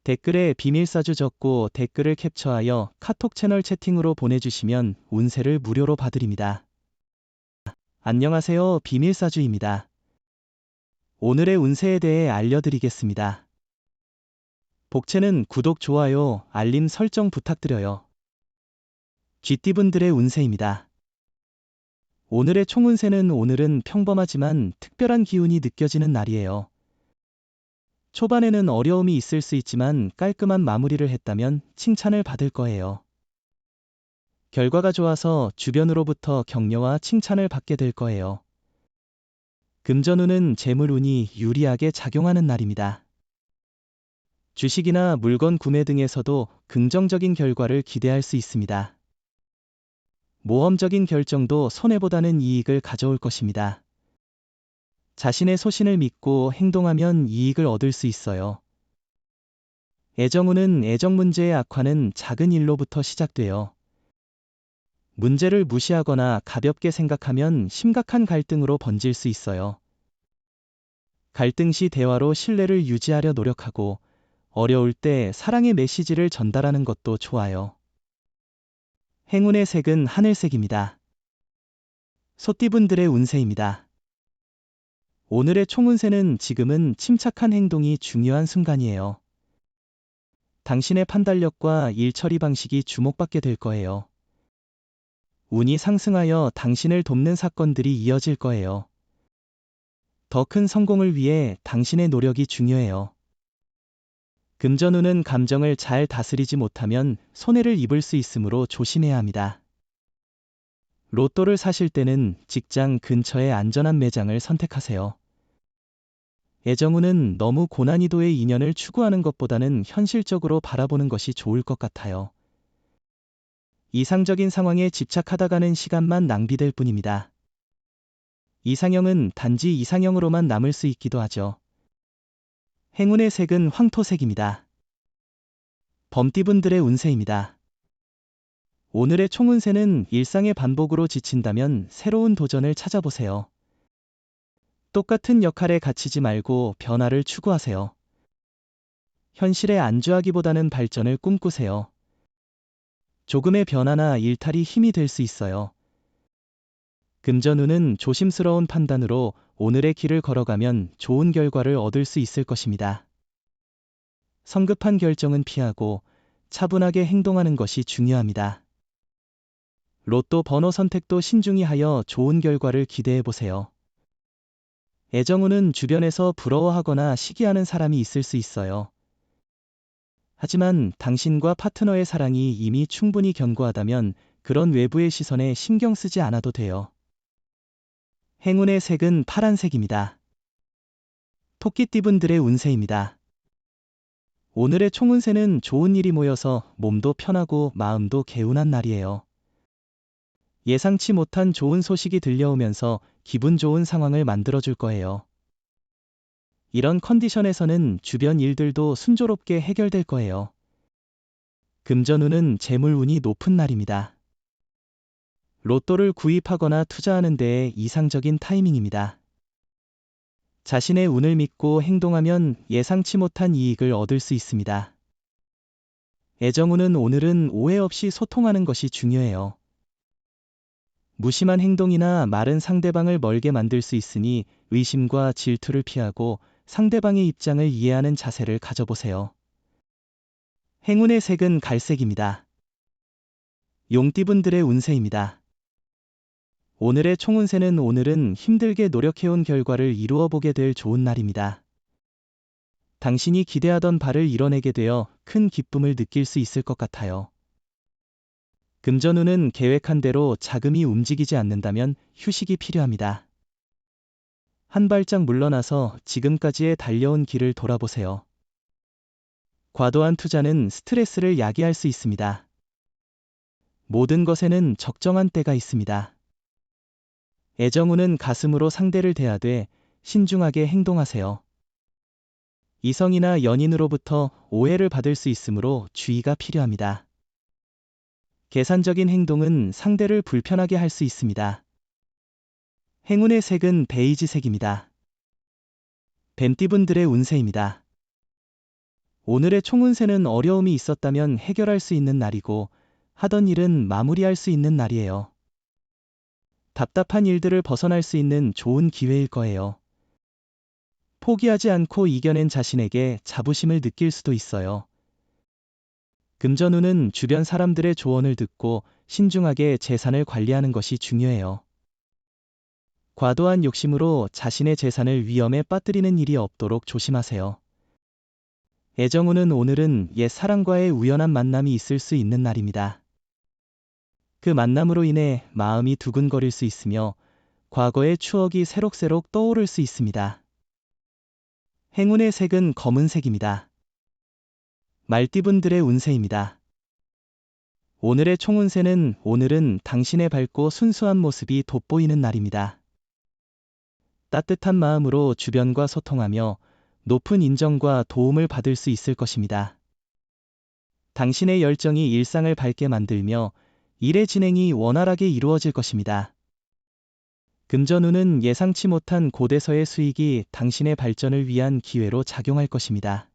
댓글에 비밀사주 적고 댓글을 캡처하여 카톡 채널 채팅으로 보내주시면 운세를 무료로 봐드립니다. 안녕하세요. 비밀사주입니다. 오늘의 운세에 대해 알려드리겠습니다. 복채는 구독, 좋아요, 알림 설정 부탁드려요. 쥐띠분들의 운세입니다. 오늘의 총운세는 오늘은 평범하지만 특별한 기운이 느껴지는 날이에요. 초반에는 어려움이 있을 수 있지만 깔끔한 마무리를 했다면 칭찬을 받을 거예요. 결과가 좋아서 주변으로부터 격려와 칭찬을 받게 될 거예요. 금전운은 재물운이 유리하게 작용하는 날입니다. 주식이나 물건 구매 등에서도 긍정적인 결과를 기대할 수 있습니다. 모험적인 결정도 손해보다는 이익을 가져올 것입니다. 자신의 소신을 믿고 행동하면 이익을 얻을 수 있어요. 애정운은 애정 문제의 악화는 작은 일로부터 시작돼요. 문제를 무시하거나 가볍게 생각하면 심각한 갈등으로 번질 수 있어요. 갈등 시 대화로 신뢰를 유지하려 노력하고 어려울 때 사랑의 메시지를 전달하는 것도 좋아요. 행운의 색은 하늘색입니다. 소띠분들의 운세입니다. 오늘의 총운세는 지금은 침착한 행동이 중요한 순간이에요. 당신의 판단력과 일 처리 방식이 주목받게 될 거예요. 운이 상승하여 당신을 돕는 사건들이 이어질 거예요. 더 큰 성공을 위해 당신의 노력이 중요해요. 금전운은 감정을 잘 다스리지 못하면 손해를 입을 수 있으므로 조심해야 합니다. 로또를 사실 때는 직장 근처의 안전한 매장을 선택하세요. 애정운은 너무 고난이도의 인연을 추구하는 것보다는 현실적으로 바라보는 것이 좋을 것 같아요. 이상적인 상황에 집착하다가는 시간만 낭비될 뿐입니다. 이상형은 단지 이상형으로만 남을 수 있기도 하죠. 행운의 색은 황토색입니다. 범띠분들의 운세입니다. 오늘의 총운세는 일상의 반복으로 지친다면 새로운 도전을 찾아보세요. 똑같은 역할에 갇히지 말고 변화를 추구하세요. 현실에 안주하기보다는 발전을 꿈꾸세요. 조금의 변화나 일탈이 힘이 될 수 있어요. 금전운은 조심스러운 판단으로 오늘의 길을 걸어가면 좋은 결과를 얻을 수 있을 것입니다. 성급한 결정은 피하고 차분하게 행동하는 것이 중요합니다. 로또 번호 선택도 신중히 하여 좋은 결과를 기대해 보세요. 애정운은 주변에서 부러워하거나 시기하는 사람이 있을 수 있어요. 하지만 당신과 파트너의 사랑이 이미 충분히 견고하다면 그런 외부의 시선에 신경 쓰지 않아도 돼요. 행운의 색은 파란색입니다. 토끼띠분들의 운세입니다. 오늘의 총운세는 좋은 일이 모여서 몸도 편하고 마음도 개운한 날이에요. 예상치 못한 좋은 소식이 들려오면서 기분 좋은 상황을 만들어줄 거예요. 이런 컨디션에서는 주변 일들도 순조롭게 해결될 거예요. 금전운은 재물운이 높은 날입니다. 로또를 구입하거나 투자하는 데에 이상적인 타이밍입니다. 자신의 운을 믿고 행동하면 예상치 못한 이익을 얻을 수 있습니다. 애정운은 오늘은 오해 없이 소통하는 것이 중요해요. 무심한 행동이나 말은 상대방을 멀게 만들 수 있으니 의심과 질투를 피하고 상대방의 입장을 이해하는 자세를 가져보세요. 행운의 색은 갈색입니다. 용띠분들의 운세입니다. 오늘의 총운세는 오늘은 힘들게 노력해온 결과를 이루어 보게 될 좋은 날입니다. 당신이 기대하던 바를 이뤄내게 되어 큰 기쁨을 느낄 수 있을 것 같아요. 금전운은 계획한 대로 자금이 움직이지 않는다면 휴식이 필요합니다. 한 발짝 물러나서 지금까지의 달려온 길을 돌아보세요. 과도한 투자는 스트레스를 야기할 수 있습니다. 모든 것에는 적정한 때가 있습니다. 애정운은 가슴으로 상대를 대하되 신중하게 행동하세요. 이성이나 연인으로부터 오해를 받을 수 있으므로 주의가 필요합니다. 계산적인 행동은 상대를 불편하게 할 수 있습니다. 행운의 색은 베이지색입니다. 뱀띠분들의 운세입니다. 오늘의 총운세는 어려움이 있었다면 해결할 수 있는 날이고 하던 일은 마무리할 수 있는 날이에요. 답답한 일들을 벗어날 수 있는 좋은 기회일 거예요. 포기하지 않고 이겨낸 자신에게 자부심을 느낄 수도 있어요. 금전운은 주변 사람들의 조언을 듣고 신중하게 재산을 관리하는 것이 중요해요. 과도한 욕심으로 자신의 재산을 위험에 빠뜨리는 일이 없도록 조심하세요. 애정운은 오늘은 옛 사랑과의 우연한 만남이 있을 수 있는 날입니다. 그 만남으로 인해 마음이 두근거릴 수 있으며 과거의 추억이 새록새록 떠오를 수 있습니다. 행운의 색은 검은색입니다. 말띠분들의 운세입니다. 오늘의 총운세는 오늘은 당신의 밝고 순수한 모습이 돋보이는 날입니다. 따뜻한 마음으로 주변과 소통하며 높은 인정과 도움을 받을 수 있을 것입니다. 당신의 열정이 일상을 밝게 만들며 일의 진행이 원활하게 이루어질 것입니다. 금전운은 예상치 못한 곳에서의 수익이 당신의 발전을 위한 기회로 작용할 것입니다.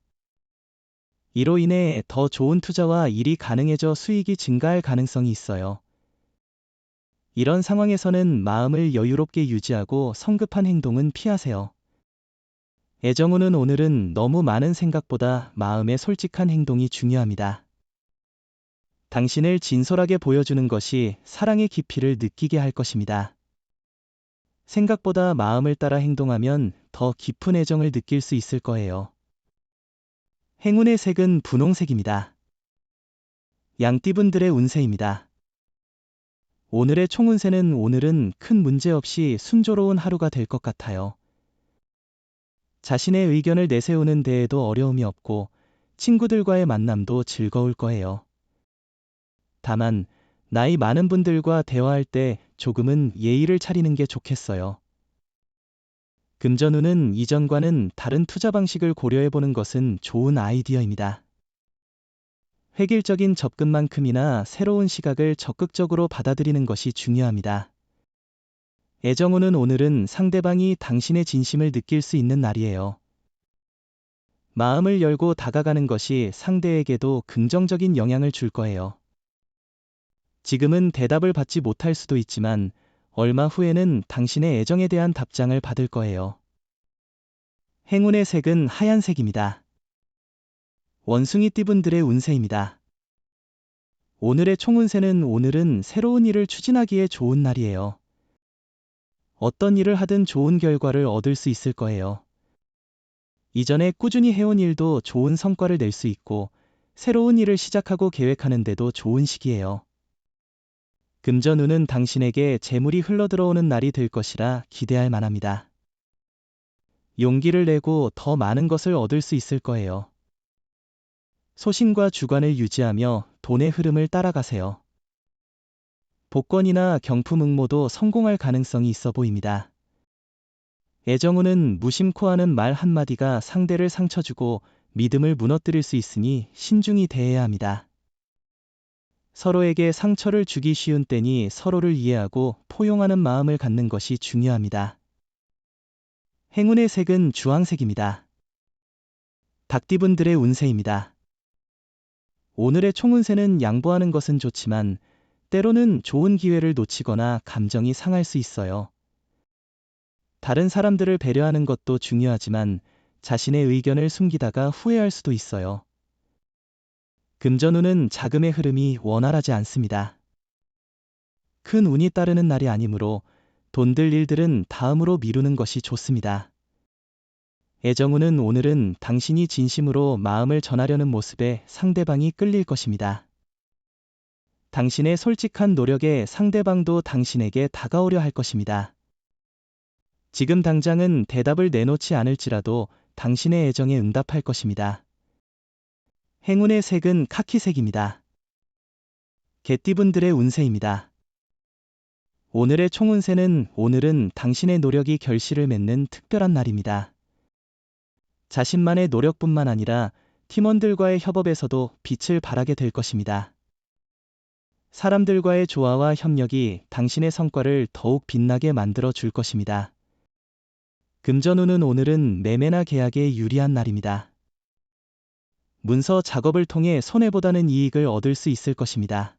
이로 인해 더 좋은 투자와 일이 가능해져 수익이 증가할 가능성이 있어요. 이런 상황에서는 마음을 여유롭게 유지하고 성급한 행동은 피하세요. 애정운은 오늘은 너무 많은 생각보다 마음의 솔직한 행동이 중요합니다. 당신을 진솔하게 보여주는 것이 사랑의 깊이를 느끼게 할 것입니다. 생각보다 마음을 따라 행동하면 더 깊은 애정을 느낄 수 있을 거예요. 행운의 색은 분홍색입니다. 양띠분들의 운세입니다. 오늘의 총운세는 오늘은 큰 문제 없이 순조로운 하루가 될 것 같아요. 자신의 의견을 내세우는 데에도 어려움이 없고 친구들과의 만남도 즐거울 거예요. 다만 나이 많은 분들과 대화할 때 조금은 예의를 차리는 게 좋겠어요. 금전운은 이전과는 다른 투자 방식을 고려해보는 것은 좋은 아이디어입니다. 획일적인 접근만큼이나 새로운 시각을 적극적으로 받아들이는 것이 중요합니다. 애정운은 오늘은 상대방이 당신의 진심을 느낄 수 있는 날이에요. 마음을 열고 다가가는 것이 상대에게도 긍정적인 영향을 줄 거예요. 지금은 대답을 받지 못할 수도 있지만 얼마 후에는 당신의 애정에 대한 답장을 받을 거예요. 행운의 색은 하얀색입니다. 원숭이띠분들의 운세입니다. 오늘의 총운세는 오늘은 새로운 일을 추진하기에 좋은 날이에요. 어떤 일을 하든 좋은 결과를 얻을 수 있을 거예요. 이전에 꾸준히 해온 일도 좋은 성과를 낼 수 있고 새로운 일을 시작하고 계획하는 데도 좋은 시기예요. 금전운은 당신에게 재물이 흘러들어오는 날이 될 것이라 기대할 만합니다. 용기를 내고 더 많은 것을 얻을 수 있을 거예요. 소신과 주관을 유지하며 돈의 흐름을 따라가세요. 복권이나 경품 응모도 성공할 가능성이 있어 보입니다. 애정운은 무심코 하는 말 한마디가 상대를 상처주고 믿음을 무너뜨릴 수 있으니 신중히 대해야 합니다. 서로에게 상처를 주기 쉬운 때니 서로를 이해하고 포용하는 마음을 갖는 것이 중요합니다. 행운의 색은 주황색입니다. 닭띠분들의 운세입니다. 오늘의 총운세는 양보하는 것은 좋지만 때로는 좋은 기회를 놓치거나 감정이 상할 수 있어요. 다른 사람들을 배려하는 것도 중요하지만 자신의 의견을 숨기다가 후회할 수도 있어요. 금전운은 자금의 흐름이 원활하지 않습니다. 큰 운이 따르는 날이 아니므로 돈들 일들은 다음으로 미루는 것이 좋습니다. 애정운은 오늘은 당신이 진심으로 마음을 전하려는 모습에 상대방이 끌릴 것입니다. 당신의 솔직한 노력에 상대방도 당신에게 다가오려 할 것입니다. 지금 당장은 대답을 내놓지 않을지라도 당신의 애정에 응답할 것입니다. 행운의 색은 카키색입니다. 개띠분들의 운세입니다. 오늘의 총운세는 오늘은 당신의 노력이 결실을 맺는 특별한 날입니다. 자신만의 노력뿐만 아니라 팀원들과의 협업에서도 빛을 발하게 될 것입니다. 사람들과의 조화와 협력이 당신의 성과를 더욱 빛나게 만들어 줄 것입니다. 금전운은 오늘은 매매나 계약에 유리한 날입니다. 문서 작업을 통해 손해보다는 이익을 얻을 수 있을 것입니다.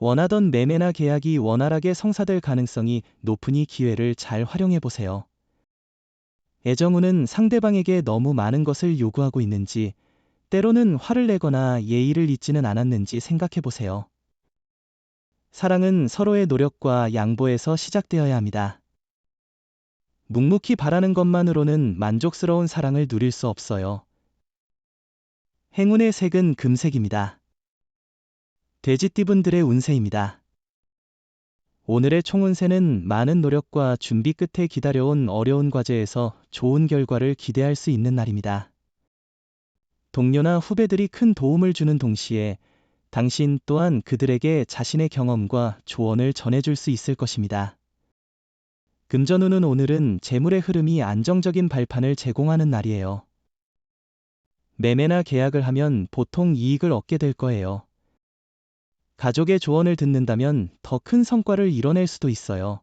원하던 매매나 계약이 원활하게 성사될 가능성이 높으니 기회를 잘 활용해 보세요. 애정운은 상대방에게 너무 많은 것을 요구하고 있는지, 때로는 화를 내거나 예의를 잊지는 않았는지 생각해 보세요. 사랑은 서로의 노력과 양보에서 시작되어야 합니다. 묵묵히 바라는 것만으로는 만족스러운 사랑을 누릴 수 없어요. 행운의 색은 금색입니다. 돼지띠분들의 운세입니다. 오늘의 총운세는 많은 노력과 준비 끝에 기다려온 어려운 과제에서 좋은 결과를 기대할 수 있는 날입니다. 동료나 후배들이 큰 도움을 주는 동시에 당신 또한 그들에게 자신의 경험과 조언을 전해줄 수 있을 것입니다. 금전운은 오늘은 재물의 흐름이 안정적인 발판을 제공하는 날이에요. 매매나 계약을 하면 보통 이익을 얻게 될 거예요. 가족의 조언을 듣는다면 더 큰 성과를 이뤄낼 수도 있어요.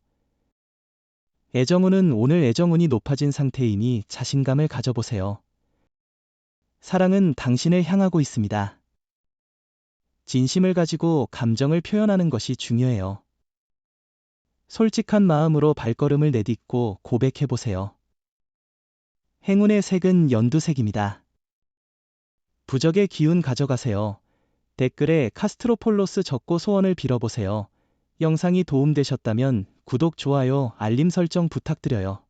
애정운은 오늘 애정운이 높아진 상태이니 자신감을 가져보세요. 사랑은 당신을 향하고 있습니다. 진심을 가지고 감정을 표현하는 것이 중요해요. 솔직한 마음으로 발걸음을 내딛고 고백해보세요. 행운의 색은 연두색입니다. 부적의 기운 가져가세요. 댓글에 카스트로폴로스 적고 소원을 빌어보세요. 영상이 도움되셨다면 구독, 좋아요, 알림 설정 부탁드려요.